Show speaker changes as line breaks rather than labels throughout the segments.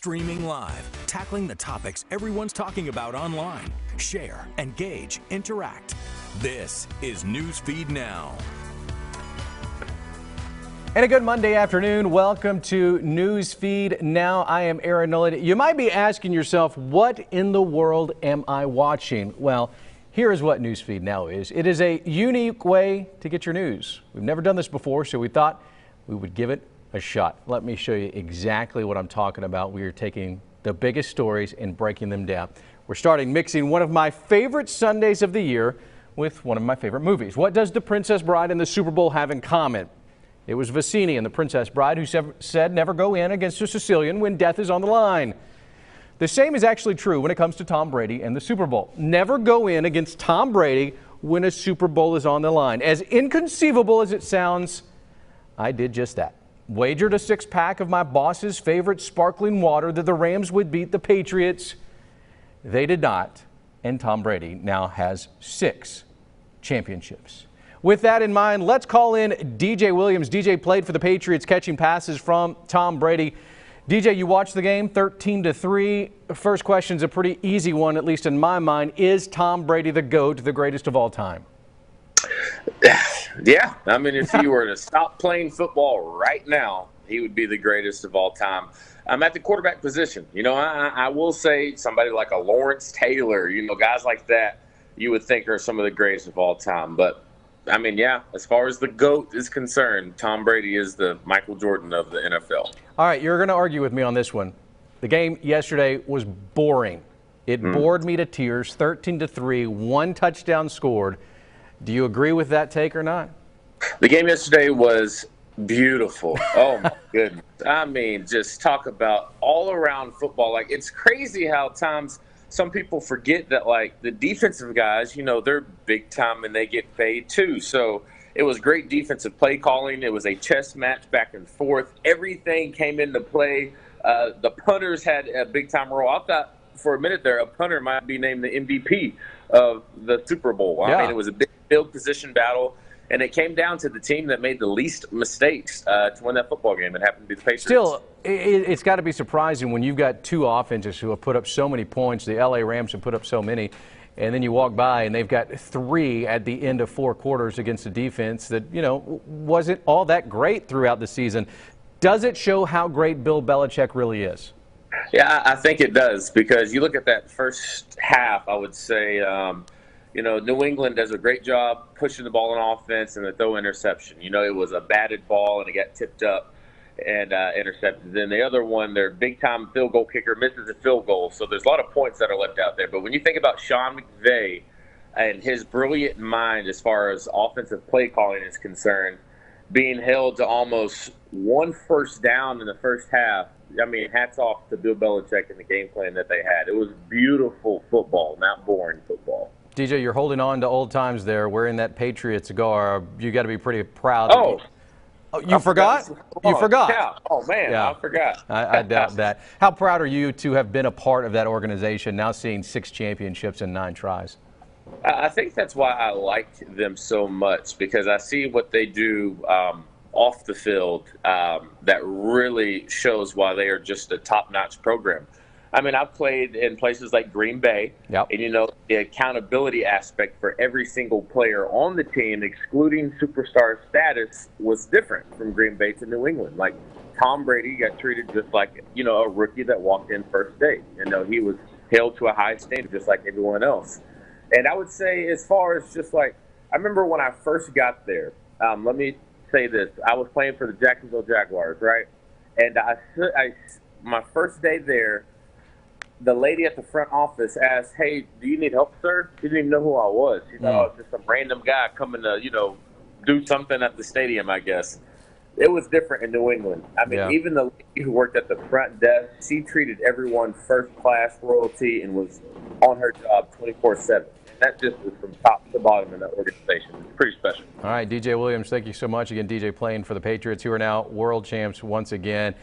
streaming live, tackling the topics everyone's talking about online. Share, engage, interact. This is Newsfeed Now.
And a good Monday afternoon. Welcome to Newsfeed Now. I am Aaron Nolan. You might be asking yourself, what in the world am I watching? Well, here is what Newsfeed Now is. It is a unique way to get your news. We've never done this before, so we thought we would give it a shot. Let me show you exactly what I'm talking about. We are taking the biggest stories and breaking them down. We're starting mixing one of my favorite Sundays of the year with one of my favorite movies. What does The Princess Bride and the Super Bowl have in common? It was Vicini in The Princess Bride who said never go in against a Sicilian when death is on the line. The same is actually true when it comes to Tom Brady and the Super Bowl. Never go in against Tom Brady when a Super Bowl is on the line. As inconceivable as it sounds, I did just that. Wagered a six-pack of my boss's favorite sparkling water that the Rams would beat the Patriots. They did not, and Tom Brady now has 6 championships. With that in mind, let's call in DJ Williams. DJ played for the Patriots, catching passes from Tom Brady. DJ, you watched the game, 13-3. First question's a pretty easy one, at least in my mind. Is Tom Brady the GOAT, the greatest of all time?
Yeah, I mean, if he were to stop playing football right now, he would be the greatest of all time. I'm at the quarterback position. You know, I will say somebody like a Lawrence Taylor, you know, guys like that you would think are some of the greatest of all time. But, I mean, yeah, as far as the GOAT is concerned, Tom Brady is the Michael Jordan of the NFL. All
right, you're going to argue with me on this one. The game yesterday was boring. It bored me to tears, 13-3, 1 touchdown scored. Do you agree with that take or not?
The game yesterday was beautiful. Oh, my goodness. I mean, just talk about all-around football. Like, it's crazy how times some people forget that, like, the defensive guys, you know, they're big time and they get paid too. So it was great defensive play calling. It was a chess match back and forth. Everything came into play. The punters had a big-time role. I thought for a minute there a punter might be named the MVP of the Super Bowl. I mean, it was a big field position battle, and it came down to the team that made the least mistakes to win that football game. It happened to be the Patriots.
Still, it's got to be surprising when you've got 2 offenses who have put up so many points. The LA Rams have put up so many, and then you walk by and they've got 3 at the end of 4 quarters against a defense that, you know, wasn't all that great throughout the season. Does it show how great Bill Belichick really is?
Yeah, I think it does, because you look at that first half, I would say, you know, New England does a great job pushing the ball on offense and the throw interception. You know, it was a batted ball and it got tipped up and intercepted. Then the other one, their big-time field goal kicker misses a field goal. So there's a lot of points that are left out there. But when you think about Sean McVay and his brilliant mind as far as offensive play calling is concerned, being held to almost 1 first down in the first half, I mean, hats off to Bill Belichick and the game plan that they had. It was beautiful football, not boring football.
DJ, you're holding on to old times there, wearing that Patriots garb. You got to be pretty proud. You forgot? You forgot?
Yeah. Oh, man, yeah. I forgot.
I doubt that. How proud are you to have been a part of that organization, now seeing 6 championships and 9 tries?
I think that's why I like them so much, because I see what they do off the field that really shows why they are just a top-notch program. I mean, I've played in places like Green Bay, and, you know, the accountability aspect for every single player on the team, excluding superstar status, was different from Green Bay to New England. Like, Tom Brady got treated just like, you know, a rookie that walked in first day. You know, he was held to a high standard just like everyone else. And I would say, as far as just like, I remember when I first got there, let me say this. I was playing for the Jacksonville Jaguars, right? And my first day there, the lady at the front office asked, "Hey, do you need help, sir?" She didn't even know who I was. She thought I was just some random guy coming to, you know, do something at the stadium, I guess. It was different in New England. I mean, even the lady who worked at the front desk, she treated everyone first-class royalty and was on her job 24/7. And that just was from top to bottom in that organization. It's pretty special.
All right, DJ Williams, thank you so much. Again, DJ playing for the Patriots, who are now world champs once again.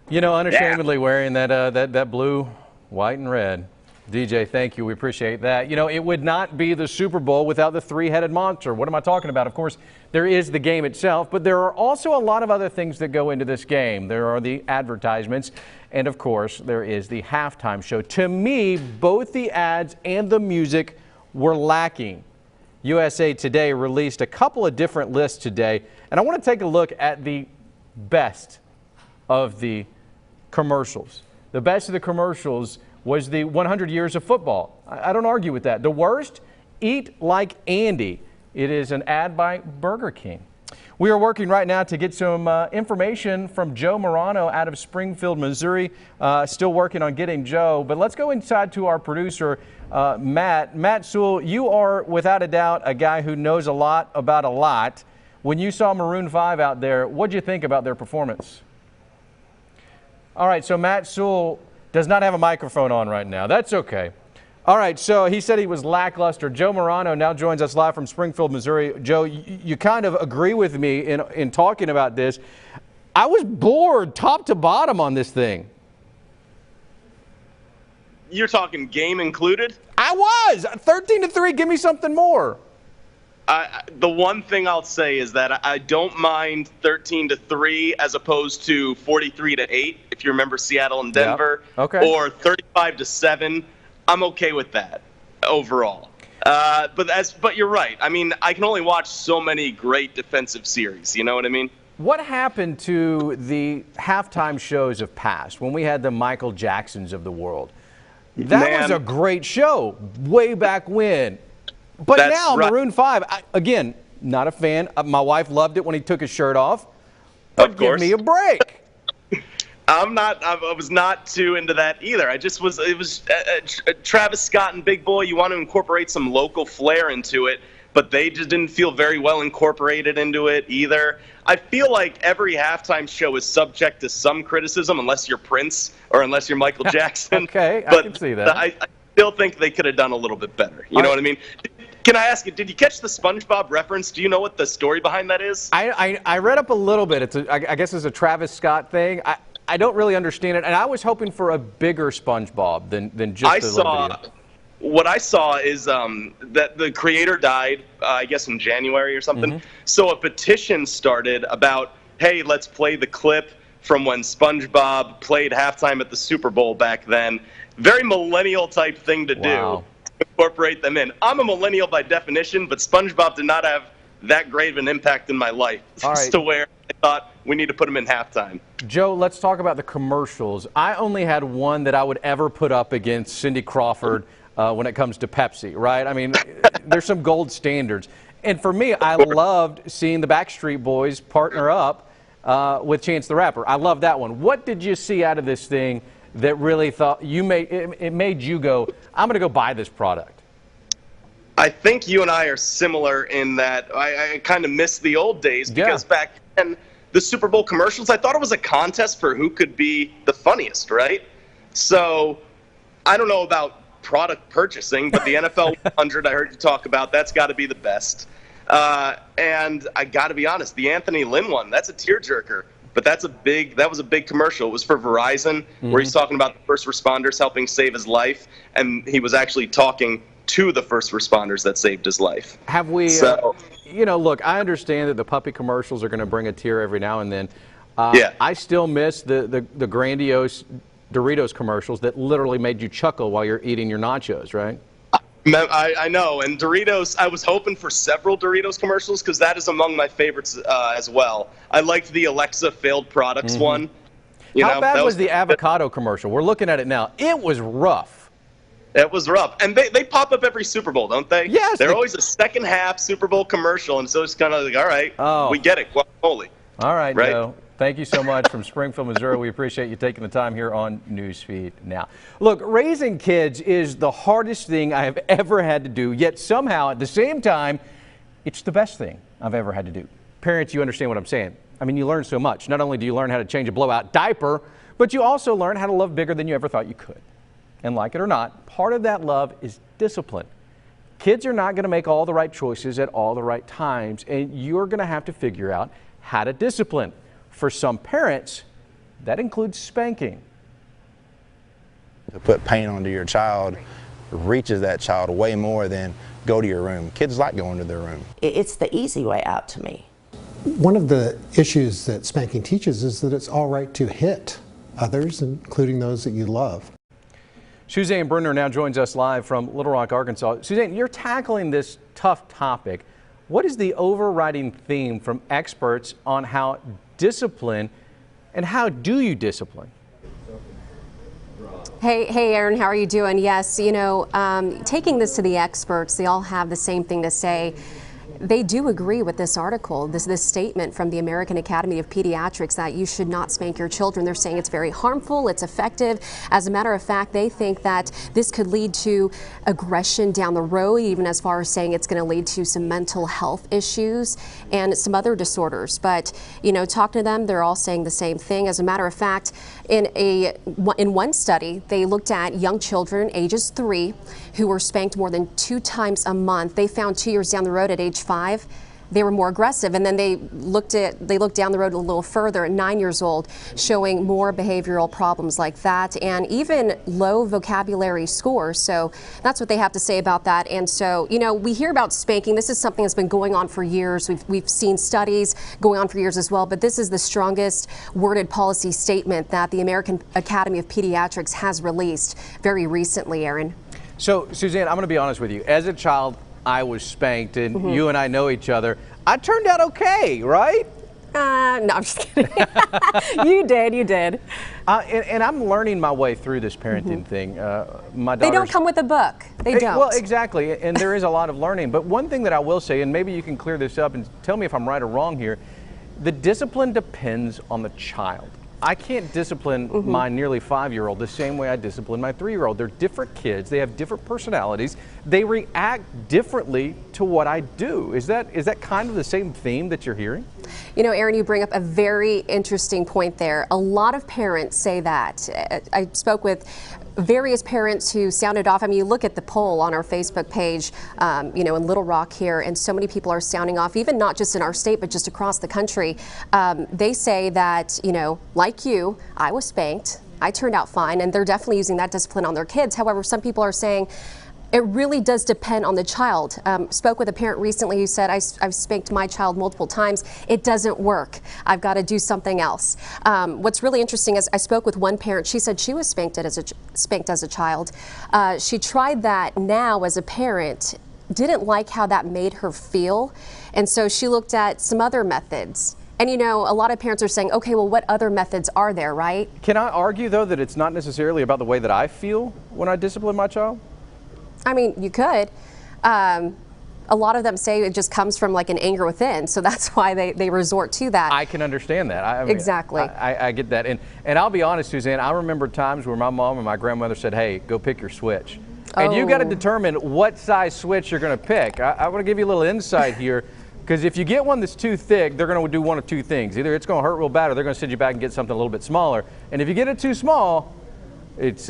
You know, unashamedly wearing that blue, white, and red. DJ, thank you. We appreciate that. You know, it would not be the Super Bowl without the three-headed monster. What am I talking about? Of course, there is the game itself, but there are also a lot of other things that go into this game. There are the advertisements, and of course, there is the halftime show. To me, both the ads and the music were lacking. USA Today released a couple of different lists today, and I want to take a look at the best of the commercials. The best of the commercials was the 100 Years of Football. I don't argue with that. The worst, Eat Like Andy. It is an ad by Burger King. We are working right now to get some information from Joe Morano out of Springfield, Missouri. Still working on getting Joe, but let's go inside to our producer, Matt. Matt Sewell, you are without a doubt a guy who knows a lot about a lot. When you saw Maroon 5 out there, what did you think about their performance? All right, so Matt Sewell does not have a microphone on right now. That's okay. All right, so he said he was lackluster. Joe Morano now joins us live from Springfield, Missouri. Joe, you kind of agree with me in talking about this. I was bored top to bottom on this thing.
You're talking game included?
I was. 13-3, give me something more.
The one thing I'll say is that I don't mind 13-3 as opposed to 43-8, if you remember Seattle and Denver,
okay,
or 35-7. I'm okay with that overall. But you're right. I mean, I can only watch so many great defensive series. You know what I mean?
What happened to the halftime shows of past when we had the Michael Jacksons of the world? That was a great show way back when. But now, right. Maroon 5, again, not a fan. My wife loved it when he took his shirt off. But give me a break.
I was not too into that either. It was Travis Scott and Big Boy. You want to incorporate some local flair into it, but they just didn't feel very well incorporated into it either. I feel like every halftime show is subject to some criticism, unless you're Prince or unless you're Michael Jackson.
Okay, I can see that.
I still think they could have done a little bit better. You know what I mean? Can I ask you, did you catch the SpongeBob reference? Do you know what the story behind that is?
I read up a little bit. I guess it's a Travis Scott thing. I don't really understand it, and I was hoping for a bigger SpongeBob than just a little video.
What I saw is that the creator died, I guess in January or something. Mm-hmm. So a petition started about, hey, let's play the clip from when SpongeBob played halftime at the Super Bowl back then. Very millennial type thing to do. Incorporate them in. I'm a millennial by definition, but SpongeBob did not have that great of an impact in my life to where I thought we need to put him in halftime.
Joe, let's talk about the commercials. I only had one that I would ever put up against Cindy Crawford when it comes to Pepsi, right? I mean, there's some gold standards. And for me, I loved seeing the Backstreet Boys partner up with Chance the Rapper. I love that one. What did you see out of this thing that really thought it made you go, I'm going to go buy this product?
I think you and I are similar in that I kind of miss the old days because back then, the Super Bowl commercials, I thought it was a contest for who could be the funniest, right? So I don't know about product purchasing, but the NFL 100 I heard you talk about, that's got to be the best. And I got to be honest, the Anthony Lynn one, that's a tearjerker. But that was a big commercial. It was for Verizon, where he's talking about the first responders helping save his life, and he was actually talking to the first responders that saved his life.
Have we, look, I understand that the puppy commercials are going to bring a tear every now and then. I still miss the grandiose Doritos commercials that literally made you chuckle while you're eating your nachos, right?
I know, and Doritos, I was hoping for several Doritos commercials because that is among my favorites as well. I liked the Alexa failed products one.
How bad was the avocado commercial? We're looking at it now. It was rough.
It was rough. And they pop up every Super Bowl, don't they?
Yes.
They're always a second half Super Bowl commercial, and so it's kind of like, all right, we get it. Holy.
All right, Joe. Thank you so much from Springfield, Missouri. We appreciate you taking the time here on Newsfeed Now. Look, raising kids is the hardest thing I have ever had to do, yet somehow at the same time, it's the best thing I've ever had to do. Parents, you understand what I'm saying. I mean, you learn so much. Not only do you learn how to change a blowout diaper, but you also learn how to love bigger than you ever thought you could. And like it or not, part of that love is discipline. Kids are not going to make all the right choices at all the right times, and you're going to have to figure out how to discipline. For some parents, that includes spanking.
To put pain onto your child reaches that child way more than go to your room. Kids like going to their room.
It's the easy way out to me.
One of the issues that spanking teaches is that it's all right to hit others, including those that you love.
Suzanne Brunner now joins us live from Little Rock, Arkansas. Suzanne, you're tackling this tough topic. What is the overriding theme from experts on how discipline and how do you discipline?
Hey, Aaron, how are you doing? Yes, you know, taking this to the experts, they all have the same thing to say. They do agree with this article, this statement from the American Academy of Pediatrics that you should not spank your children. They're saying it's very harmful, it's effective. As a matter of fact, they think that this could lead to aggression down the road, even as far as saying it's going to lead to some mental health issues and some other disorders. But, you know, talking to them, they're all saying the same thing. As a matter of fact, in one study, they looked at young children ages 3 who were spanked more than 2 times a month. They found 2 years down the road at age 5, they were more aggressive. And then they looked down the road a little further at 9 years old, showing more behavioral problems like that and even low vocabulary scores. So that's what they have to say about that. And so, you know, we hear about spanking. This is something that's been going on for years. We've seen studies going on for years as well, but this is the strongest worded policy statement that the American Academy of Pediatrics has released very recently, Aaron.
So, Suzanne, I'm going to be honest with you. As a child, I was spanked, and you and I know each other. I turned out okay, right?
No, I'm just kidding. You did.
And I'm learning my way through this parenting thing.
They don't come with a book. They don't.
Well, exactly, and there is a lot of learning. But one thing that I will say, and maybe you can clear this up and tell me if I'm right or wrong here, the discipline depends on the child. I can't discipline my nearly 5-year-old the same way I discipline my 3-year-old. They're different kids. They have different personalities. They react differently to what I do. Is that kind of the same theme that you're hearing?
You know, Aaron, you bring up a very interesting point there. A lot of parents say that. I spoke with various parents who sounded off. I mean, you look at the poll on our Facebook page, you know, in Little Rock here, and so many people are sounding off, even not just in our state, but just across the country. They say that, you know, like you, I was spanked. I turned out fine, and they're definitely using that discipline on their kids. However, some people are saying it really does depend on the child. Spoke with a parent recently who said, I've spanked my child multiple times. It doesn't work. I've got to do something else. What's really interesting is I spoke with one parent. She said she was spanked as a child. She tried that now as a parent, didn't like how that made her feel. And so she looked at some other methods. And, you know, a lot of parents are saying, okay, well, what other methods are there, right?
Can I argue, though, that it's not necessarily about the way that I feel when I discipline my child?
I mean, you could. A lot of them say it just comes from like an anger within, so that's why they resort to that.
I can understand that. I mean,
exactly.
I get that. And I'll be honest, Suzanne, I remember times where my mom and my grandmother said, hey, go pick your switch. And you got to determine what size switch you're going to pick. I want to give you a little insight here, because if you get one that's too thick, they're going to do one of two things. Either it's going to hurt real bad, or they're going to send you back and get something a little bit smaller. And if you get it too small, it's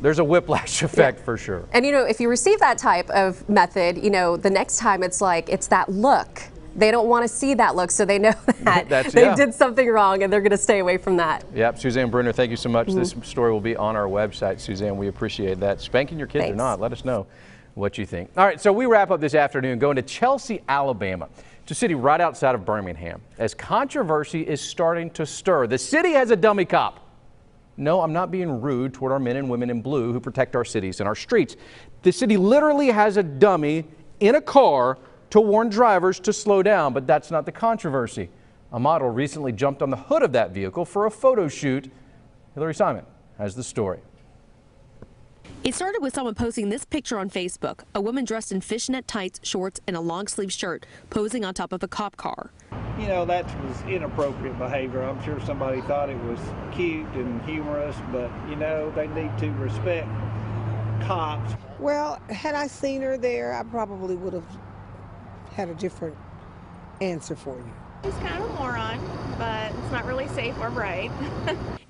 there's a whiplash effect for sure.
And, you know, if you receive that type of method, you know, the next time it's like, it's that look. They don't want to see that look, so they know that they did something wrong, and they're going to stay away from that.
Yep, Suzanne Brunner, thank you so much. This story will be on our website, Suzanne. We appreciate that. Spanking your kids or not, let us know what you think. All right, so we wrap up this afternoon going to Chelsea, Alabama. It's a city right outside of Birmingham, as controversy is starting to stir. The city has a dummy cop. No, I'm not being rude toward our men and women in blue who protect our cities and our streets. The city literally has a dummy in a car to warn drivers to slow down, but that's not the controversy. A model recently jumped on the hood of that vehicle for a photo shoot. Hillary Simon has the story.
It started with someone posting this picture on Facebook, a woman dressed in fishnet tights, shorts, and a long-sleeve shirt posing on top of a cop car.
You know, that was inappropriate behavior. I'm sure somebody thought it was cute and humorous, but, you know, they need to respect cops.
Well, had I seen her there, I probably would have had a different answer for you.
He's kind of a moron, but it's not really safe or bright.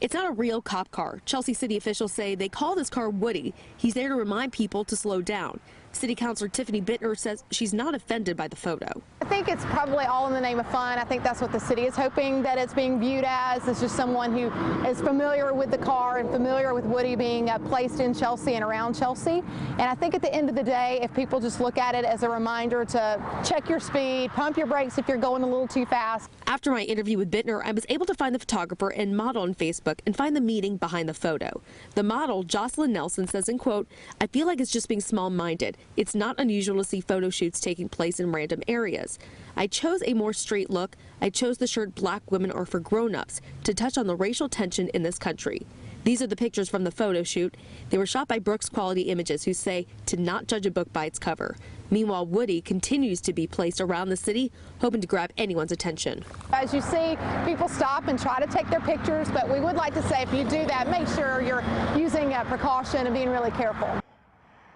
It's not a real cop car. Chelsea city officials say they call this car Woody. He's there to remind people to slow down. City Councilor Tiffany Bittner says she's not offended by the photo.
I think it's probably all in the name of fun. I think that's what the city is hoping that it's being viewed as. It's just someone who is familiar with the car and familiar with Woody being placed in Chelsea and around Chelsea. And I think at the end of the day, if people just look at it as a reminder to check your speed, pump your brakes if you're going a little too fast.
After my interview with Bittner, I was able to find the photographer and model on Facebook and find the meaning behind the photo. The model, Jocelyn Nelson, says, in quote, "I feel like it's just being small-minded. It's not unusual to see photo shoots taking place in random areas. I chose a more straight look. I chose the shirt Black Women Are for Grown-Ups to touch on the racial tension in this country." These are the pictures from the photo shoot. They were shot by Brooks Quality Images, who say to not judge a book by its cover. Meanwhile, Woody continues to be placed around the city, hoping to grab anyone's attention.
As you see, people stop and try to take their pictures, but we would like to say if you do that, make sure you're using precaution and being really careful.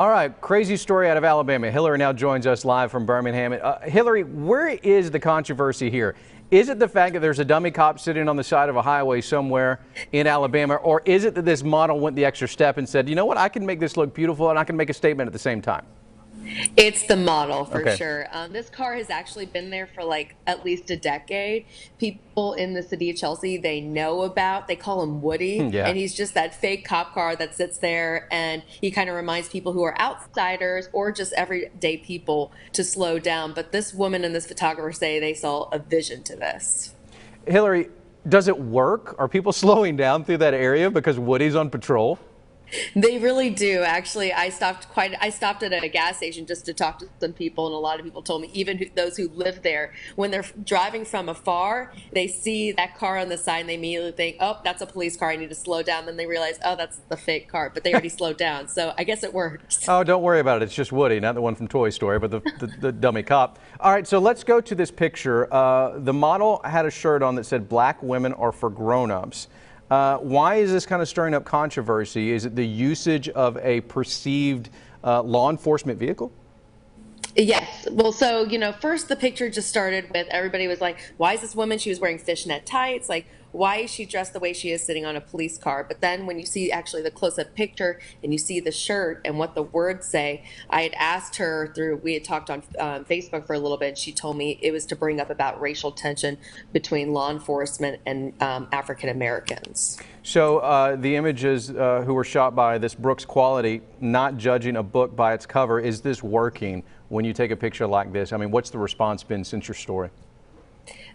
All right, crazy story out of Alabama. Hillary now joins us live from Birmingham. Hillary, where is the controversy here? Is it the fact that there's a dummy cop sitting on the side of a highway somewhere in Alabama, or is it that this model went the extra step and said, you know what, I can make this look beautiful and I can make a statement at the same time?
It's the model for
Okay.
sure. This car has actually been there for like at least a decade. People in the city of Chelsea, they know about, they call him Woody.
Yeah.
And he's just that fake cop car that sits there, and he kind of reminds people who are outsiders or just everyday people to slow down. But this woman and this photographer say they saw a vision to this.
Hillary, does it work? Are people slowing down through that area because Woody's on patrol?
They really do. Actually, I stopped at a gas station just to talk to some people, and a lot of people told me, even those who live there, when they're driving from afar, they see that car on the side and they immediately think, oh, that's a police car, I need to slow down. Then they realize, oh, that's the fake car, but they already slowed down. So I guess it works.
Oh, don't worry about it. It's just Woody, not the one from Toy Story, but the dummy cop. All right, so let's go to this picture. The model had a shirt on that said Black Women Are for Grown-Ups. Why is this kind of stirring up controversy? Is it the usage of a perceived law enforcement vehicle?
Yes. Well, so, first the picture just started with everybody was like, why is this woman? She was wearing fishnet tights. Like, why is she dressed the way she is sitting on a police car? But then when you see actually the close-up picture and you see the shirt and what the words say, I had asked her we had talked on Facebook for a little bit, and she told me it was to bring up about racial tension between law enforcement and African Americans.
So the images who were shot by this Brooks Quality, not judging a book by its cover, is this working when you take a picture like this? I mean, what's the response been since your story?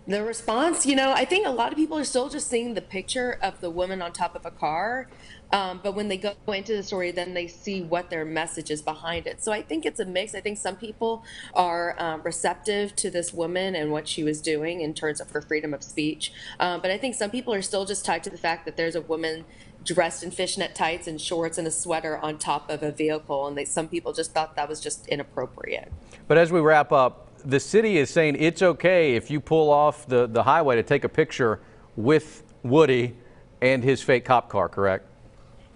The response, I think a lot of people are still just seeing the picture of the woman on top of a car. But when they go into the story, then they see what their message is behind it. So I think it's a mix. I think some people are receptive to this woman and what she was doing in terms of her freedom of speech. But I think some people are still just tied to the fact that there's a woman dressed in fishnet tights and shorts and a sweater on top of a vehicle. And some people just thought that was just inappropriate.
But as we wrap up, the city is saying it's okay if you pull off the highway to take a picture with Woody and his fake cop car, correct?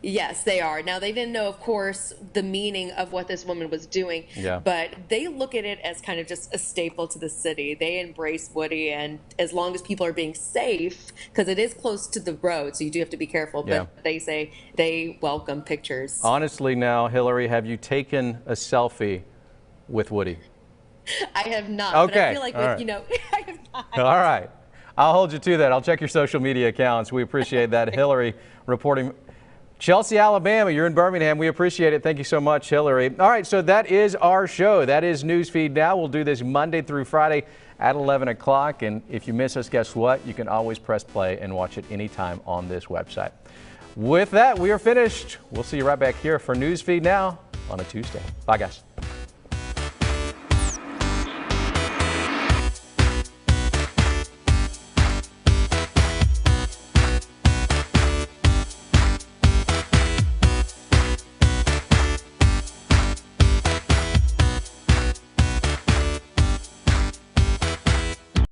Yes, they are. Now, they didn't know, of course, the meaning of what this woman was doing, but they look at it as kind of just a staple to the city. They embrace Woody, and as long as people are being safe, because it is close to the road, so you do have to be careful, but they say they welcome pictures.
Honestly now, Hillary, have you taken a selfie with Woody?
I have not,
okay.
But I feel like,
I
have not.
All right. I'll hold you to that. I'll check your social media accounts. We appreciate that. Hillary reporting Chelsea, Alabama. You're in Birmingham. We appreciate it. Thank you so much, Hillary. All right, so that is our show. That is Newsfeed Now. We'll do this Monday through Friday at 11 o'clock. And if you miss us, guess what? You can always press play and watch it anytime on this website. With that, we are finished. We'll see you right back here for Newsfeed Now on a Tuesday. Bye, guys.